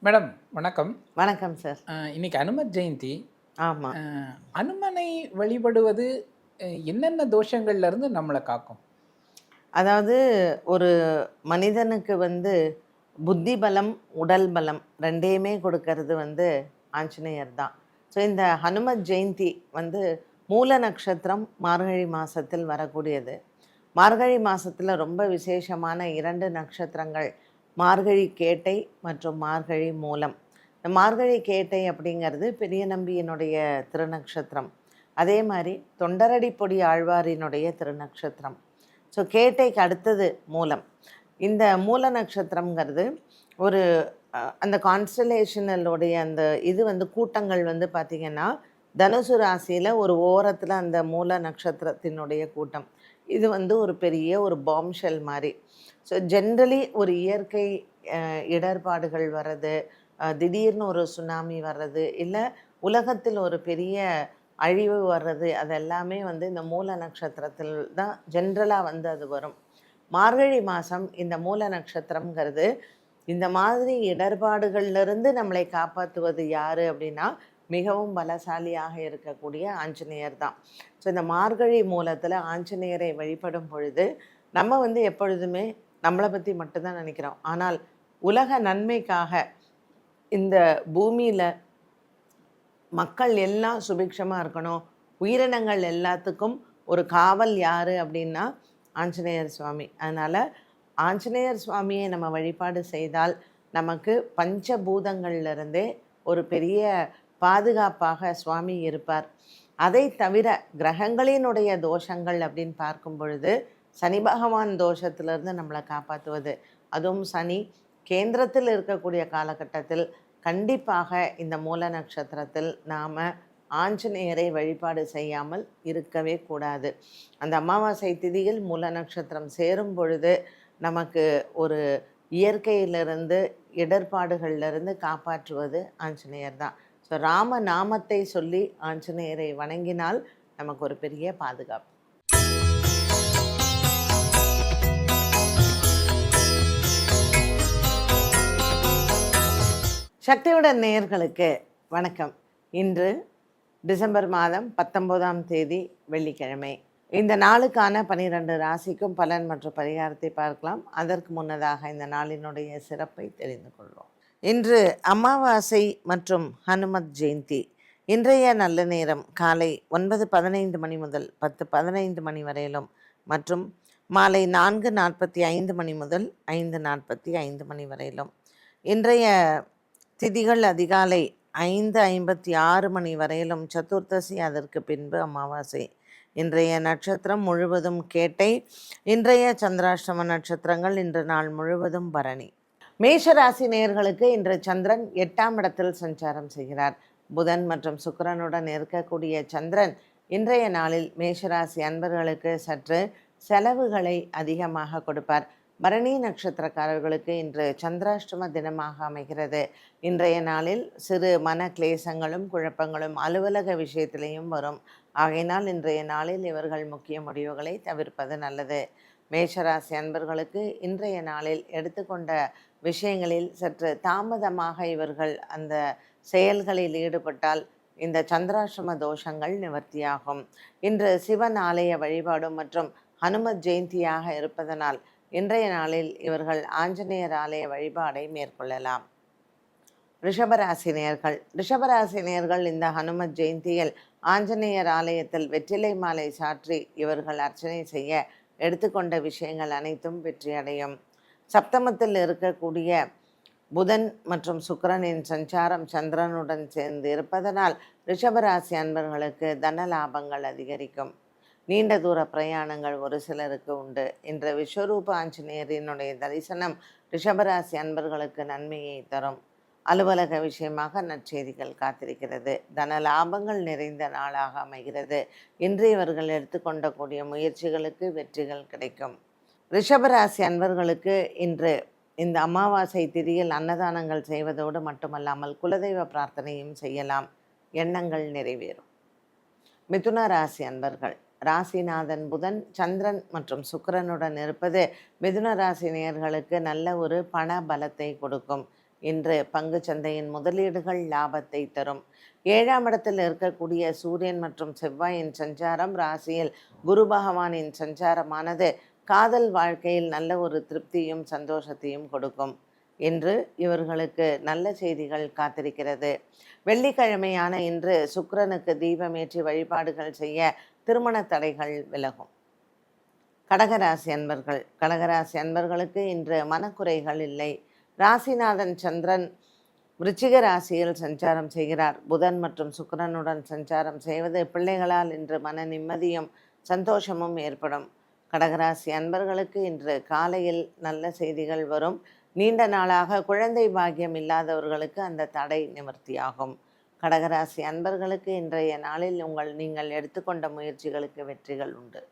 Madam வணக்கம். வணக்கம் sir. இன்னைக்கு அனுமத் ஜெயந்தி. ஆமா. அ அனுமனை வழிபடுவது என்னென்ன தோஷங்கள்ல இருந்து நம்மள காக்கும்? அதாவது ஒரு மனிதனுக்கு புத்தி பலம், உடல் பலம் 2யுமே கொடுக்கறது ஆஞ்சநேயர் தான். ஸோ இந்த ஹனுமத் ஜெயந்தி மூல நட்சத்திரம் மார்கழி மாசத்தில் வரக்கூடியது. மார்கழி மாசத்துல ரொம்ப விசேஷமான 2 நட்சத்திரங்கள் மார்கழி கேட்டை மற்றும் மார்கழி மூலம். இந்த மார்கழி கேட்டை அப்படிங்கிறது பெரிய நம்பியினுடைய திருநக்ஷத்திரம். அதே மாதிரி தொண்டரடிப்பொடி ஆழ்வாரினுடைய திருநக்ஷத்திரம். ஸோ கேட்டைக்கு அடுத்தது மூலம். இந்த மூல நட்சத்திரங்கிறது ஒரு அந்த கான்ஸ்டலேஷனலுடைய அந்த இது கூட்டங்கள் பார்த்திங்கன்னா தனுசு ராசியில் ஒரு ஓரத்தில் அந்த மூல நட்சத்திரத்தினுடைய கூட்டம். இது ஒரு பெரிய ஒரு பாம்ஷெல் மாதிரி. ஸோ ஜென்ரலி ஒரு இயற்கை இடர்பாடுகள் வர்றது, திடீர்னு ஒரு சுனாமி வர்றது, இல்லை உலகத்தில் ஒரு பெரிய அழிவு வர்றது, அதெல்லாமே இந்த மூல நட்சத்திரத்தில் தான் ஜென்ரலாக அது வரும். மார்கழி மாதம் இந்த மூல நட்சத்திரங்கிறது இந்த மாதிரி இடர்பாடுகள்லேருந்து நம்மளை காப்பாற்றுவது யார் அப்படின்னா மிகவும் பலசாலியாக இருக்கக்கூடிய ஆஞ்சநேயர் தான். ஸோ இந்த மார்கழி மூலத்தில் ஆஞ்சநேயரை வழிபடும் பொழுது நம்ம எப்பொழுதுமே நம்மளை பற்றி மட்டும்தான் நினைக்கிறோம். ஆனால் உலக நன்மைக்காக இந்த பூமியில் மக்கள் எல்லாம் சுபிக்ஷமாக இருக்கணும், உயிரினங்கள் எல்லாத்துக்கும் ஒரு காவல் யார் அப்படின்னா ஆஞ்சநேயர் சுவாமி. அதனால் ஆஞ்சநேயர் சுவாமியை நம்ம வழிபாடு செய்தால் நமக்கு பஞ்சபூதங்கள்லேருந்தே ஒரு பெரிய பாதுகாப்பாக சுவாமி இருப்பார். அதை தவிர கிரகங்களினுடைய தோஷங்கள் அப்படின்னு பார்க்கும் பொழுது சனி பகவான் தோஷத்திலிருந்து நம்மளை காப்பாற்றுவது, அதுவும் சனி கேந்திரத்தில் இருக்கக்கூடிய காலகட்டத்தில் கண்டிப்பாக இந்த மூல நட்சத்திரத்தில் நாம் ஆஞ்சநேயரை வழிபாடு செய்யாமல் இருக்கவே கூடாது. அந்த அமாவாசை திதியில் மூல நட்சத்திரம் சேரும் பொழுது நமக்கு ஒரு இயற்கையிலிருந்து இடர்பாடுகளிலிருந்து காப்பாற்றுவது ஆஞ்சநேயர் தான். ஸோ ராம நாமத்தை சொல்லி ஆஞ்சநேயரை வணங்கினால் நமக்கு ஒரு பெரிய பாதுகாப்பு. சக்தியுடன் நேயர்களுக்கு வணக்கம். இன்று டிசம்பர் மாதம் 19ஆம் தேதி வெள்ளிக்கிழமை. இந்த நாளுக்கான 12 ராசிக்கும் பலன் மற்றும் பரிகாரத்தை பார்க்கலாம். அதற்கு முன்னதாக இந்த நாளினுடைய சிறப்பை தெரிந்து கொள்வோம். இன்று அமாவாசை மற்றும் ஹனுமத் ஜெயந்தி. இன்றைய நல்ல நேரம் காலை 9:15 மணி முதல் 10:15 மணி வரையிலும் மற்றும் மாலை 4:45 மணி முதல் 5:45 மணி வரையிலும். இன்றைய திதிகள் அதிகாலை 5:56 மணி வரையிலும் சதுர்த்தசி, அதற்கு பின்பு அமாவாசை. இன்றைய நட்சத்திரம் முழுவதும் கேட்டை. இன்றைய சந்திராஷ்டம நட்சத்திரங்கள் இன்று நாள் முழுவதும் பரணி. மேஷராசி நேயர்களுக்கு இன்று சந்திரன் 8ஆம் இடத்தில் சஞ்சாரம் செய்கிறார். புதன் மற்றும் சுக்கிரனுடன் இருக்கக்கூடிய சந்திரன் இன்றைய நாளில் மேஷராசி அன்பர்களுக்கு சற்று செலவுகளை அதிகமாக கொடுப்பார். பரணி நட்சத்திரக்காரர்களுக்கு இன்று சந்திராஷ்டம தினமாக அமைகிறது. இன்றைய நாளில் சிறு மன கிளேசங்களும் குழப்பங்களும் அலுவலக விஷயத்திலையும் வரும். ஆகையினால் இன்றைய நாளில் இவர்கள் முக்கிய முடிவுகளை தவிர்ப்பது நல்லது. மேஷராசி அன்பர்களுக்கு இன்றைய நாளில் எடுத்துக்கொண்ட விஷயங்களில் சற்று தாமதமாக இவர்கள் அந்த செயல்களில் ஈடுபட்டால் இந்த சந்திராஷ்டம தோஷங்கள் நிவர்த்தியாகும். இன்று சிவன் ஆலய வழிபாடும் மற்றும் ஹனுமத் ஜெயந்தியாக இருப்பதனால் இன்றைய நாளில் இவர்கள் ஆஞ்சநேயர் ஆலய வழிபாடை மேற்கொள்ளலாம். ரிஷபராசினியர்கள் இந்த ஹனுமத் ஜெயந்தியில் ஆஞ்சநேயர் ஆலயத்தில் வெற்றிலை மாலை சாற்றி இவர்கள் அர்ச்சனை செய்ய எடுத்துக்கொண்ட விஷயங்கள் அனைத்தும் வெற்றியடையும். சப்தமத்தில் இருக்கக்கூடிய புதன் மற்றும் சுக்கிரனின் சஞ்சாரம் சந்திரனுடன் சேர்ந்து இருப்பதனால் ரிஷபராசி அன்பர்களுக்கு தன லாபங்கள் அதிகரிக்கும். நீண்ட தூர பிரயாணங்கள் ஒரு சிலருக்கு உண்டு. இன்று விஸ்வரூப ஆஞ்சநேயரினுடைய தரிசனம் ரிஷபராசி அன்பர்களுக்கு நன்மையை தரும். அலுவலக விஷயமாக நற்செய்திகள் காத்திருக்கிறது. தன லாபங்கள் நிறைந்த நாளாக அமைகிறது. இன்று இவர்கள் எடுத்துக்கொண்டக்கூடிய முயற்சிகளுக்கு வெற்றிகள் கிடைக்கும். ரிஷபராசி அன்பர்களுக்கு இன்று இந்த அமாவாசை திதியில் அன்னதானங்கள் செய்வதோடு மட்டுமல்லாமல் குலதெய்வ பிரார்த்தனையும் செய்யலாம். எண்ணங்கள் நிறைவேறும். மிதுன ராசி அன்பர்கள். ராசிநாதன் புதன், சந்திரன் மற்றும் சுக்கிரனுடன் இருப்பது மிதுன ராசி நேயர்களுக்கு நல்ல ஒரு பண பலத்தை கொடுக்கும். இன்று பங்கு சந்தையின் முதலீடுகள் லாபத்தை தரும். 7ஆம் இடத்தில் இருக்கக்கூடிய சூரியன் மற்றும் செவ்வாயின் சஞ்சாரம், ராசியில் குரு பகவானின் சஞ்சாரமானது காதல் வாழ்க்கையில் நல்ல ஒரு திருப்தியும் சந்தோஷத்தையும் கொடுக்கும். இன்று இவர்களுக்கு நல்ல செய்திகள் காத்திருக்கிறது. வெள்ளிக்கிழமையான இன்று சுக்கிரனுக்கு தீபமேற்றி வழிபாடுகள் செய்ய திருமண தடைகள் விலகும். கடகராசி அன்பர்கள், கடகராசி அன்பர்களுக்கு இன்று மனக்குறைகள் இல்லை. ராசிநாதன் சந்திரன் விருச்சிக ராசியில் சஞ்சாரம் செய்கிறார். புதன் மற்றும் சுக்கிரனுடன் சஞ்சாரம் செய்வது பிள்ளைகளால் இன்று மன நிம்மதியும் சந்தோஷமும் ஏற்படும். கடகராசி அன்பர்களுக்கு இன்று காலையில் நல்ல செய்திகள் வரும். நீண்ட நாளாக குழந்தை பாக்கியம் இல்லாதவர்களுக்கு அந்த தடை நிவர்த்தியாகும். கடகராசி அன்பர்களுக்கு இன்றைய நாளில் நீங்கள் எடுத்துக்கொண்ட முயற்சிகளுக்கு வெற்றிகள் உண்டு.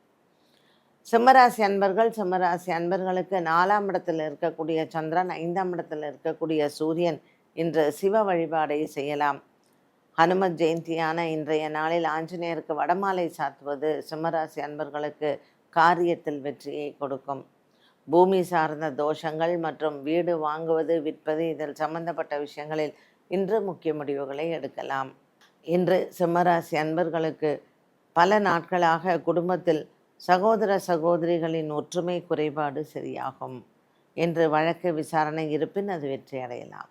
சிம்மராசி அன்பர்கள், சிம்மராசி அன்பர்களுக்கு 4ஆம் இடத்தில் இருக்கக்கூடிய சந்திரன், 5ஆம் இடத்தில் இருக்கக்கூடிய சூரியன் இன்று சிவ வழிபாடை செய்யலாம். ஹனுமத் ஜெயந்தியான இன்றைய நாளில் ஆஞ்சநேயருக்கு வடமாலை சாத்துவது சிம்மராசி அன்பர்களுக்கு காரியத்தில் வெற்றியை கொடுக்கும். பூமி சார்ந்த தோஷங்கள் மற்றும் வீடு வாங்குவது, விற்பது, இதில் சம்பந்தப்பட்ட விஷயங்களில் இன்று முக்கிய முடிவுகளை எடுக்கலாம். இன்று சிம்மராசி அன்பர்களுக்கு பல நாட்களாக குடும்பத்தில் சகோதர சகோதரிகளின் ஒற்றுமை குறைபாடு சரியாகும். இன்று வழக்கு விசாரணை இருப்பின் அது வெற்றி அடையலாம்.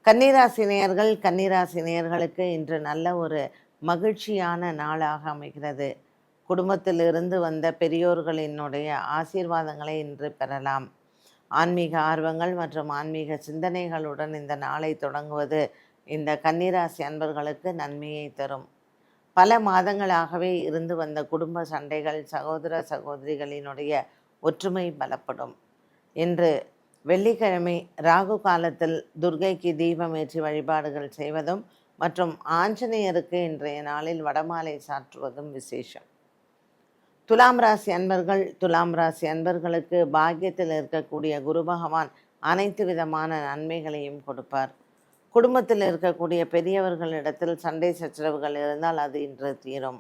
கன்னிராசி நேயர்கள், கன்னிராசி நேயர்களுக்கு இன்று நல்ல ஒரு மகிழ்ச்சியான நாளாக அமைகிறது. குடும்பத்தில் இருந்து வந்த பெரியோர்களினுடைய ஆசீர்வாதங்களை இன்று பெறலாம். ஆன்மீக ஆர்வங்கள் மற்றும் ஆன்மீக சிந்தனைகளுடன் இந்த நாளை தொடங்குவது இந்த கன்னிராசி அன்பர்களுக்கு நன்மையை தரும். பல மாதங்களாகவே இருந்து வந்த குடும்ப சண்டைகள், சகோதர சகோதரிகளினுடைய ஒற்றுமை பலப்படும். இன்று வெள்ளிக்கிழமை ராகு காலத்தில் துர்க்கைக்கு தீபம் ஏற்றி வழிபாடுகள் செய்வதும் மற்றும் ஆஞ்சநேயருக்கு இன்றைய நாளில் வடமாலை சாற்றுவதும் விசேஷம். துலாம் ராசி அன்பர்கள், துலாம் ராசி அன்பர்களுக்கு பாக்கியத்தில் இருக்கக்கூடிய குரு பகவான் அனைத்து விதமான நன்மைகளையும் கொடுப்பார். குடும்பத்தில் இருக்கக்கூடிய பெரியவர்களிடத்தில் சண்டை சச்சரவுகள் இருந்தால் அது இன்று தீரும்.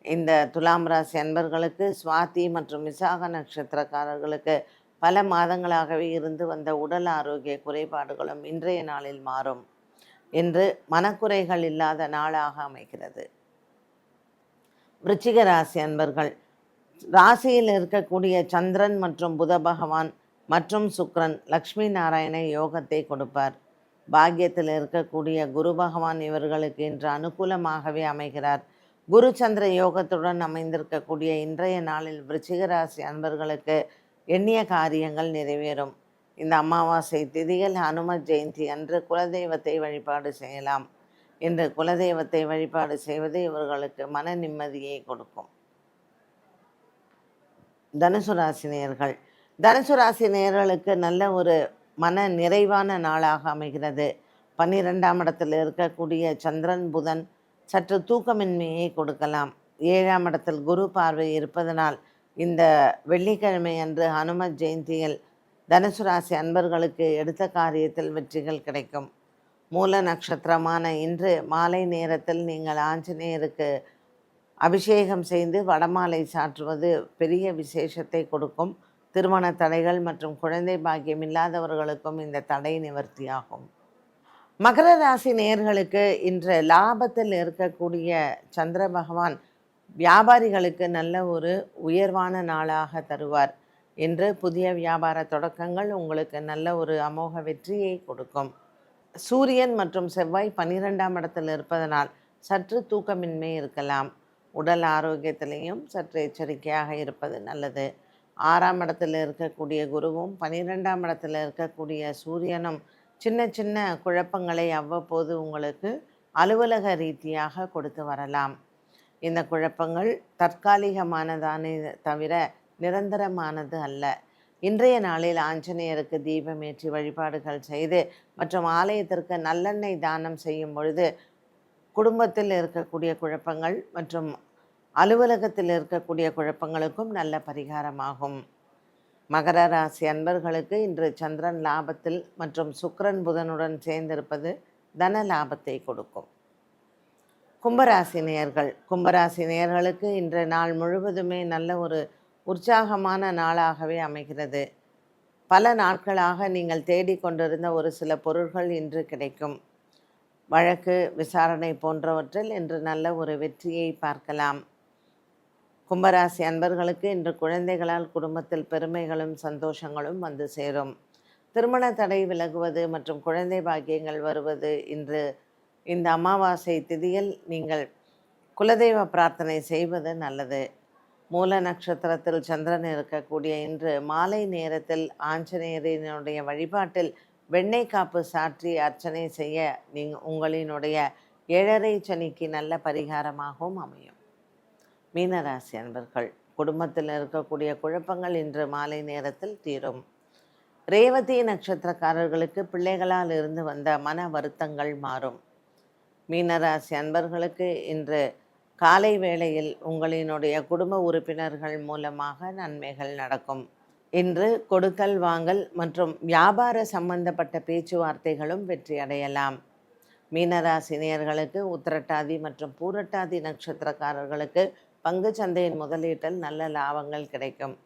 இந்த துலாம் ராசி அன்பர்களுக்கு சுவாதி மற்றும் விசாக நட்சத்திரக்காரர்களுக்கு பல மாதங்களாகவே இருந்து வந்த உடல் ஆரோக்கிய குறைபாடுகளும் இன்றைய நாளில் மாறும். இன்று மனக்குறைகள் இல்லாத நாளாக அமைகிறது. விருச்சிக ராசி அன்பர்கள், ராசியில் இருக்கக்கூடிய சந்திரன் மற்றும் புத பகவான் மற்றும் சுக்கிரன் லக்ஷ்மி நாராயண யோகத்தை கொடுப்பார். பாக்கியத்தில் இருக்கக்கூடிய குரு பகவான் இவர்களுக்கு இன்று அனுகூலமாகவே அமைகிறார். குரு சந்திர யோகத்துடன் அமைந்திருக்கக்கூடிய இன்றைய நாளில் விருச்சிக ராசி அன்பர்களுக்கு எண்ணிய காரியங்கள் நிறைவேறும். இந்த அமாவாசை திதியில் ஹனுமத் ஜெயந்தி அன்று குலதெய்வத்தை வழிபாடு செய்யலாம். இன்று குலதெய்வத்தை வழிபாடு செய்வது இவர்களுக்கு மன நிம்மதியை கொடுக்கும். தனுசு ராசி நேயர்கள், தனுசு ராசி நேயர்களுக்கு நல்ல ஒரு மன நிறைவான நாளாக அமைகிறது. 12ஆம் இடத்தில் இருக்கக்கூடிய சந்திரன் புதன் சற்று தூக்கமின்மையை கொடுக்கலாம். 7ஆம் இடத்தில் குரு பார்வை இருப்பதனால் இந்த வெள்ளிக்கிழமை அன்று ஹனுமத் ஜெயந்தியில் தனுசு ராசி அன்பர்களுக்கு எடுத்த காரியத்தில் வெற்றிகள் கிடைக்கும். மூல நட்சத்திரமான இன்று மாலை நேரத்தில் நீங்கள் ஆஞ்சநேயருக்கு அபிஷேகம் செய்து வடமாலை சாற்றுவது பெரிய விசேஷத்தை கொடுக்கும். திருமண தடைகள் மற்றும் குழந்தை பாக்கியம் இல்லாதவர்களுக்கும் இந்த தடை நிவர்த்தியாகும். மகர ராசி நேயர்களுக்கு இன்று லாபத்தில் இருக்கக்கூடிய சந்திர பகவான் வியாபாரிகளுக்கு நல்ல ஒரு உயர்வான நாளாக தருவார். இன்று புதிய வியாபார தொடக்கங்கள் உங்களுக்கு நல்ல ஒரு அமோக வெற்றியை கொடுக்கும். சூரியன் மற்றும் செவ்வாய் 12ஆம் இடத்தில் இருப்பதனால் சற்று தூக்கமின்மை இருக்கலாம். உடல் ஆரோக்கியத்திலையும் சற்று எச்சரிக்கையாக இருப்பது நல்லது. 6ஆம் இடத்தில் இருக்கக்கூடிய குருவும் 12ஆம் இடத்தில் இருக்கக்கூடிய சூரியனும் சின்ன சின்ன குழப்பங்களை அவ்வப்போது உங்களுக்கு அலுவலக ரீதியாக கொடுத்து வரலாம். இந்த குழப்பங்கள் தற்காலிகமானதானே தவிர நிரந்தரமானது அல்ல. இன்றைய நாளில் ஆஞ்சநேயருக்கு தீபமேற்றி வழிபாடுகள் செய்து மற்றும் ஆலயத்திற்கு நல்லெண்ணெய் தானம் செய்யும் பொழுது குடும்பத்தில் இருக்கக்கூடிய குழப்பங்கள் மற்றும் அலுவலகத்தில் இருக்கக்கூடிய குழப்பங்களுக்கும் நல்ல பரிகாரமாகும். மகர ராசி அன்பர்களுக்கு இன்று சந்திரன் லாபத்தில் மற்றும் சுக்கிரன் புதனுடன் சேர்ந்திருப்பது தன லாபத்தை கொடுக்கும். கும்பராசி நேயர்கள், கும்பராசி நேயர்களுக்கு இன்று நாள் முழுவதுமே நல்ல ஒரு உற்சாகமான நாளாகவே அமைகிறது. பல நாட்களாக நீங்கள் தேடிக்கொண்டிருந்த ஒரு சில பொருட்கள் இன்று கிடைக்கும். வழக்கு விசாரணை போன்றவற்றில் இன்று நல்ல ஒரு வெற்றியை பார்க்கலாம். கும்பராசி அன்பர்களுக்கு இன்று குழந்தைகளால் குடும்பத்தில் பெருமைகளும் சந்தோஷங்களும் வந்து சேரும். திருமண தடை விலகுவது மற்றும் குழந்தை பாக்கியங்கள் வருவது இன்று இந்த அமாவாசை திதியில் நீங்கள் குலதெய்வ பிரார்த்தனை செய்வது நல்லது. மூல நட்சத்திரத்தில் சந்திரன் இருக்கக்கூடிய இன்று மாலை நேரத்தில் ஆஞ்சநேயரினுடைய வழிபாட்டில் வெண்ணெய் காப்பு சாற்றி அர்ச்சனை செய்ய உங்களினுடைய 7.5 சனிக்கு நல்ல பரிகாரமாகவும் அமையும். மீனராசி அன்பர்கள், குடும்பத்தில் இருக்கக்கூடிய குழப்பங்கள் இன்று மாலை நேரத்தில் தீரும். ரேவதி நட்சத்திரக்காரர்களுக்கு பிள்ளைகளால் இருந்து வந்த மன வருத்தங்கள் மாறும். மீனராசி அன்பர்களுக்கு இன்று காலை வேளையில் உங்களினுடைய குடும்ப உறுப்பினர்கள் மூலமாக நன்மைகள் நடக்கும். இன்று கொடுக்கல் வாங்கல் மற்றும் வியாபார சம்பந்தப்பட்ட பேச்சுவார்த்தைகளும் வெற்றி அடையலாம். மீனராசி நேயர்களுக்கு உத்திரட்டாதி மற்றும் பூரட்டாதி நட்சத்திரக்காரர்களுக்கு பங்கு சந்தையின் முதலீட்டில் நல்ல லாபங்கள் கிடைக்கும்.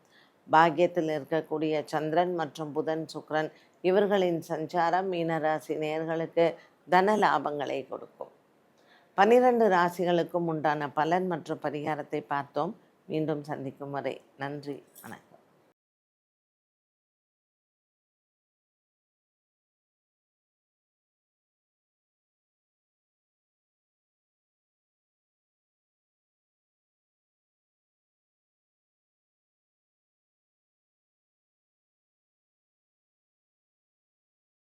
பாக்கியத்தில் இருக்கக்கூடிய சந்திரன் மற்றும் புதன் சுக்கிரன் இவர்களின் சஞ்சாரம் மீனராசி நேயர்களுக்கு தன லாபங்களை கொடுக்கும். 12 ராசிகளுக்கும் உண்டான பலன் மற்றும் பரிகாரத்தை பார்த்தோம். மீண்டும் சந்திக்கும் வரை நன்றி, வணக்கம்.